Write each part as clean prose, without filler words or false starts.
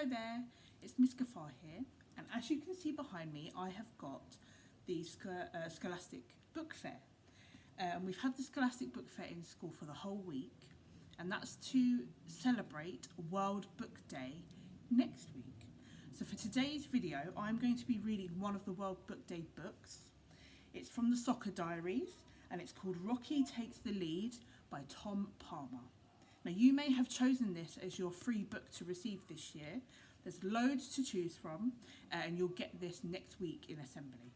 Hello there, it's Miss Gaafar here, and as you can see behind me, I have got the Scholastic Book Fair. We've had the Scholastic Book Fair in school for the whole week, and that's to celebrate World Book Day next week. So for today's video, I'm going to be reading one of the World Book Day books. It's from the Soccer Diaries, and it's called Rocky Takes the Lead by Tom Palmer. Now, you may have chosen this as your free book to receive this year. There's loads to choose from, and you'll get this next week in assembly.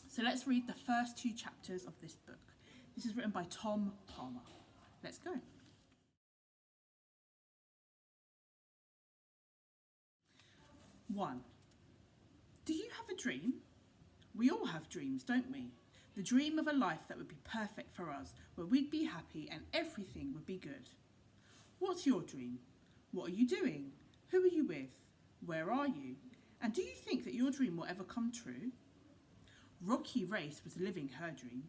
So let's read the first two chapters of this book. This is written by Tom Palmer. Let's go. One. Do you have a dream? We all have dreams, don't we? The dream of a life that would be perfect for us, where we'd be happy and everything would be good. What's your dream? What are you doing? Who are you with? Where are you? And do you think that your dream will ever come true? Rocky Race was living her dream,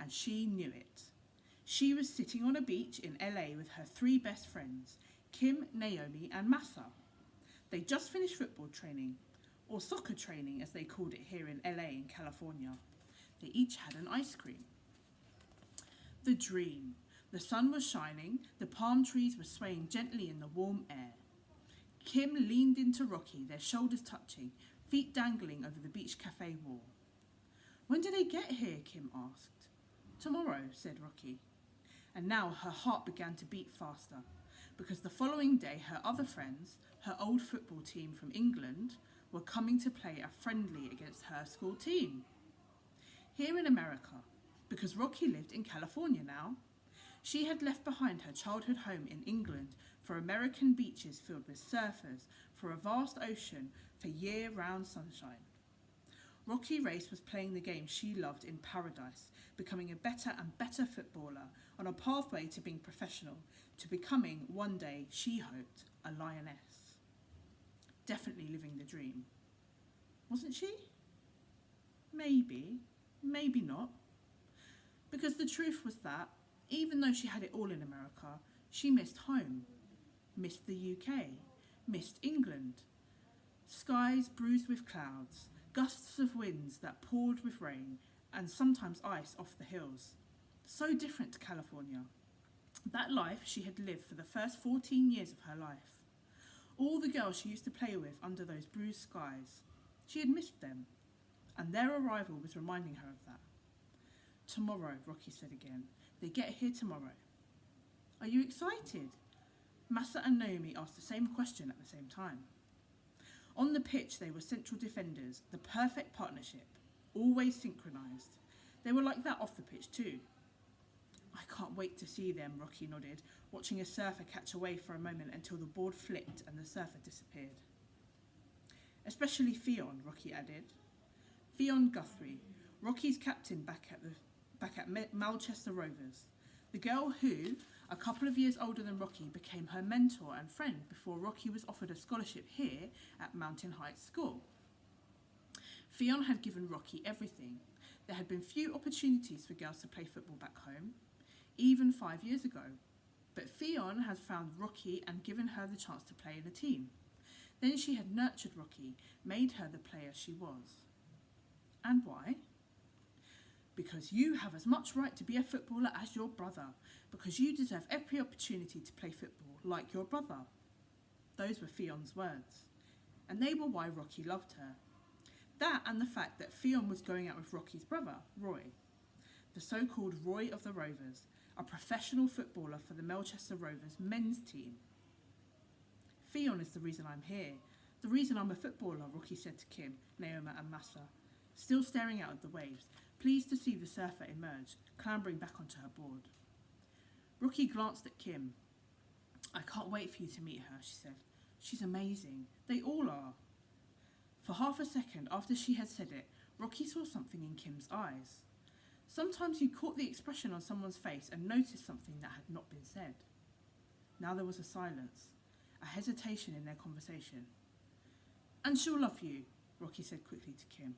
and she knew it. She was sitting on a beach in LA with her three best friends, Kim, Naomi and Massa. They just finished football training, or soccer training as they called it here in LA in California. They each had an ice cream. The dream. The sun was shining, the palm trees were swaying gently in the warm air. Kim leaned into Rocky, their shoulders touching, feet dangling over the beach cafe wall. When did they get here? Kim asked. Tomorrow, said Rocky. And now her heart began to beat faster, because the following day her other friends, her old football team from England, were coming to play a friendly against her school team. Here in America, because Rocky lived in California now. She had left behind her childhood home in England for American beaches filled with surfers, for a vast ocean, for year-round sunshine. Rocky Race was playing the game she loved in paradise, becoming a better and better footballer, on a pathway to being professional, to becoming, one day, she hoped, a lioness. Definitely living the dream. Wasn't she? Maybe, maybe not. Because the truth was that, even though she had it all in America, she missed home, missed the UK, missed England. Skies bruised with clouds, gusts of winds that poured with rain, and sometimes ice off the hills. So different to California. That life she had lived for the first 14 years of her life. All the girls she used to play with under those bruised skies. She had missed them, and their arrival was reminding her of that. Tomorrow, Rocky said again. They get here tomorrow. Are you excited? Massa and Naomi asked the same question at the same time. On the pitch they were central defenders, the perfect partnership, always synchronised. They were like that off the pitch too. I can't wait to see them, Rocky nodded, watching a surfer catch a wave for a moment until the board flipped and the surfer disappeared. Especially Fionn, Rocky added. Fionn Guthrie, Rocky's captain back at Melchester Rovers, the girl who, a couple of years older than Rocky, became her mentor and friend before Rocky was offered a scholarship here at Mountain Heights School. Fionn had given Rocky everything. There had been few opportunities for girls to play football back home, even 5 years ago. But Fionn had found Rocky and given her the chance to play in a team. Then she had nurtured Rocky, made her the player she was. And why? Because you have as much right to be a footballer as your brother, because you deserve every opportunity to play football like your brother. Those were Fionn's words, and they were why Rocky loved her. That and the fact that Fionn was going out with Rocky's brother, Roy, the so-called Roy of the Rovers, a professional footballer for the Melchester Rovers men's team. Fionn is the reason I'm here, the reason I'm a footballer, Rocky said to Kim, Naomi and Massa, still staring out at the waves, pleased to see the surfer emerge, clambering back onto her board. Rocky glanced at Kim. I can't wait for you to meet her, she said. She's amazing. They all are. For half a second after she had said it, Rocky saw something in Kim's eyes. Sometimes you caught the expression on someone's face and noticed something that had not been said. Now there was a silence, a hesitation in their conversation. And she'll love you, Rocky said quickly to Kim.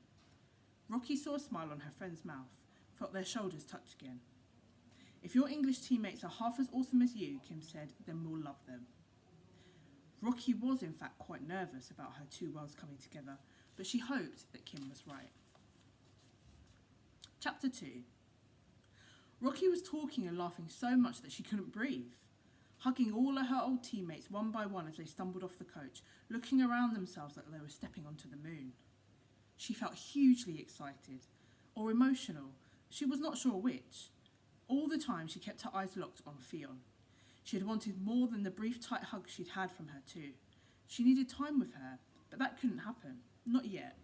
Rocky saw a smile on her friend's mouth, felt their shoulders touch again. If your English teammates are half as awesome as you, Kim said, then we'll love them. Rocky was in fact quite nervous about her two worlds coming together, but she hoped that Kim was right. Chapter 2. Rocky was talking and laughing so much that she couldn't breathe, hugging all of her old teammates one by one as they stumbled off the coach, looking around themselves like they were stepping onto the moon. She felt hugely excited, or emotional, she was not sure which. All the time she kept her eyes locked on Fionn. She had wanted more than the brief tight hug she'd had from her too. She needed time with her, but that couldn't happen, not yet.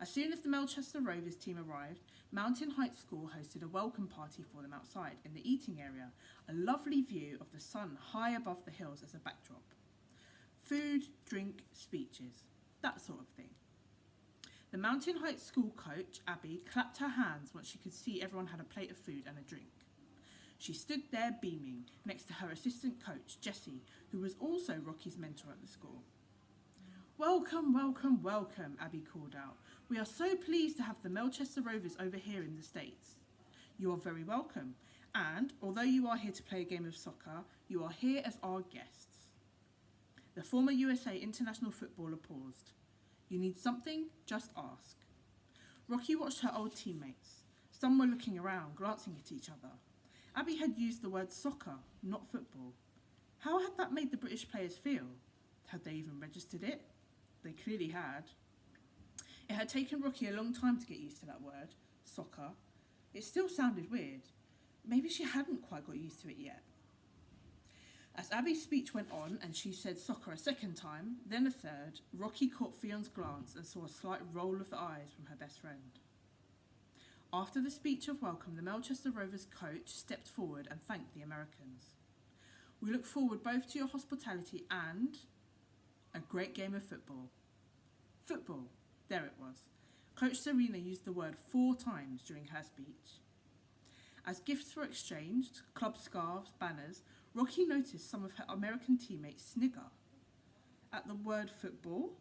As soon as the Melchester Rovers team arrived, Mountain Heights School hosted a welcome party for them outside in the eating area, a lovely view of the sun high above the hills as a backdrop. Food, drink, speeches, that sort of thing. The Mountain Heights School coach, Abby, clapped her hands once she could see everyone had a plate of food and a drink. She stood there beaming, next to her assistant coach, Jessie, who was also Rocky's mentor at the school. "Welcome, welcome, welcome," Abby called out. "We are so pleased to have the Melchester Rovers over here in the States. You are very welcome, and although you are here to play a game of soccer, you are here as our guests." The former USA international footballer paused. "You need something? Just ask." Rocky watched her old teammates. Some were looking around, glancing at each other. Abby had used the word soccer, not football. How had that made the British players feel? Had they even registered it? They clearly had. It had taken Rocky a long time to get used to that word, soccer. It still sounded weird. Maybe she hadn't quite got used to it yet. As Abby's speech went on and she said soccer a second time, then a third, Rocky caught Fionn's glance and saw a slight roll of the eyes from her best friend. After the speech of welcome, the Melchester Rovers coach stepped forward and thanked the Americans. "We look forward both to your hospitality and a great game of football." Football, there it was. Coach Serena used the word 4 times during her speech. As gifts were exchanged, club scarves, banners, Rocky noticed some of her American teammates snigger. At the word football?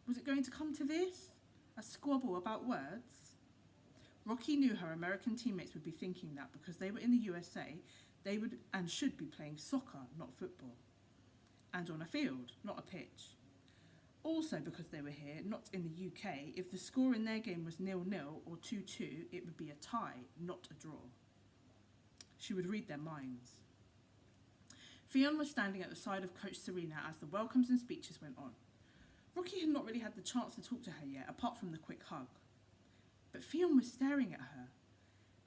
Was it going to come to this? A squabble about words? Rocky knew her American teammates would be thinking that because they were in the USA, they would and should be playing soccer, not football. And on a field, not a pitch. Also because they were here, not in the UK, if the score in their game was 0-0 or 2-2, it would be a tie, not a draw. She would read their minds. Fionn was standing at the side of Coach Serena as the welcomes and speeches went on. Rocky had not really had the chance to talk to her yet, apart from the quick hug. But Fionn was staring at her.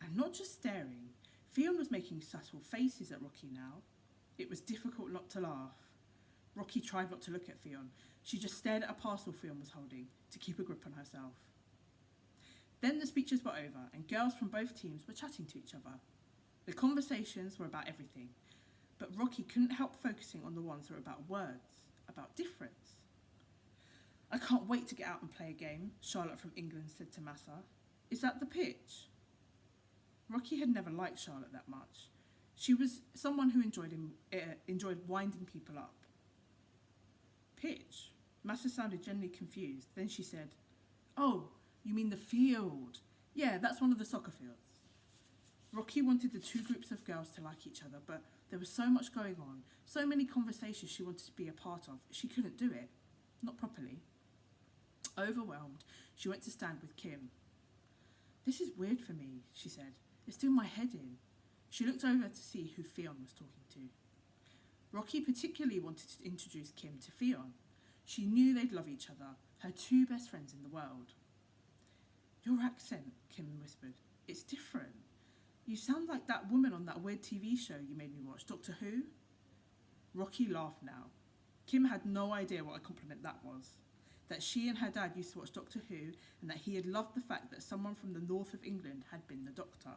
And not just staring, Fionn was making subtle faces at Rocky now. It was difficult not to laugh. Rocky tried not to look at Fionn. She just stared at a parcel Fionn was holding to keep a grip on herself. Then the speeches were over and girls from both teams were chatting to each other. The conversations were about everything, but Rocky couldn't help focusing on the ones that were about words, about difference. "I can't wait to get out and play a game," Charlotte from England said to Massa. "Is that the pitch?" Rocky had never liked Charlotte that much. She was someone who enjoyed winding people up. "Pitch?" Massa sounded genuinely confused. Then she said, "Oh, you mean the field? Yeah, that's one of the soccer fields." Rocky wanted the two groups of girls to like each other, but there was so much going on, so many conversations she wanted to be a part of, she couldn't do it. Not properly. Overwhelmed, she went to stand with Kim. "This is weird for me," she said. "It's doing my head in." She looked over to see who Fionn was talking to. Rocky particularly wanted to introduce Kim to Fionn. She knew they'd love each other, her two best friends in the world. "Your accent," Kim whispered. "It's different. You sound like that woman on that weird TV show you made me watch, Doctor Who." Rocky laughed now. Kim had no idea what a compliment that was. That she and her dad used to watch Doctor Who and that he had loved the fact that someone from the north of England had been the Doctor.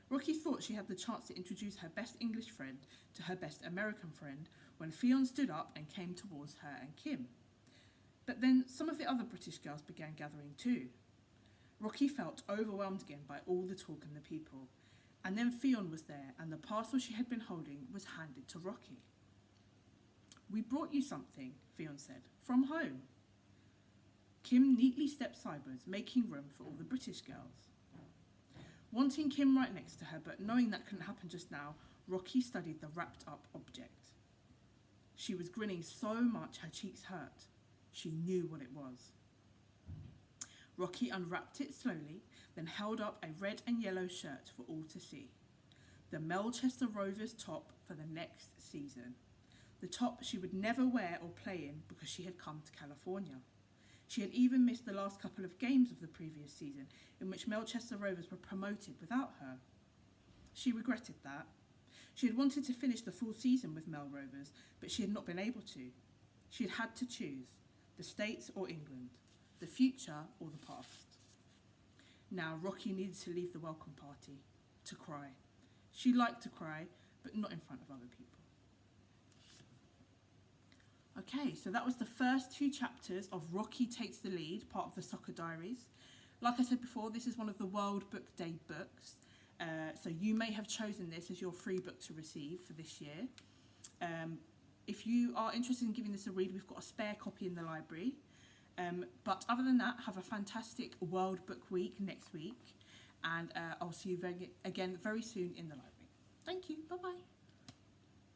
Rocky thought she had the chance to introduce her best English friend to her best American friend when Fionn stood up and came towards her and Kim. But then some of the other British girls began gathering too. Rocky felt overwhelmed again by all the talk and the people. And then Fionn was there and the parcel she had been holding was handed to Rocky. "We brought you something," Fionn said, "from home." Kim neatly stepped sideways, making room for all the British girls. Wanting Kim right next to her, but knowing that couldn't happen just now, Rocky studied the wrapped up object. She was grinning so much her cheeks hurt. She knew what it was. Rocky unwrapped it slowly, then held up a red and yellow shirt for all to see. The Melchester Rovers top for the next season. The top she would never wear or play in because she had come to California. She had even missed the last couple of games of the previous season, in which Melchester Rovers were promoted without her. She regretted that. She had wanted to finish the full season with Mel Rovers, but she had not been able to. She had had to choose, the States or England, the future or the past. Now Rocky needed to leave the welcome party, to cry. She liked to cry, but not in front of other people. Okay, so that was the first 2 chapters of Rocky Takes the Lead, part of the Soccer Diaries. Like I said before, this is one of the World Book Day books, so you may have chosen this as your free book to receive for this year. If you are interested in giving this a read, we've got a spare copy in the library. But other than that, have a fantastic World Book Week next week, and I'll see you again very soon in the library. Thank you, bye-bye.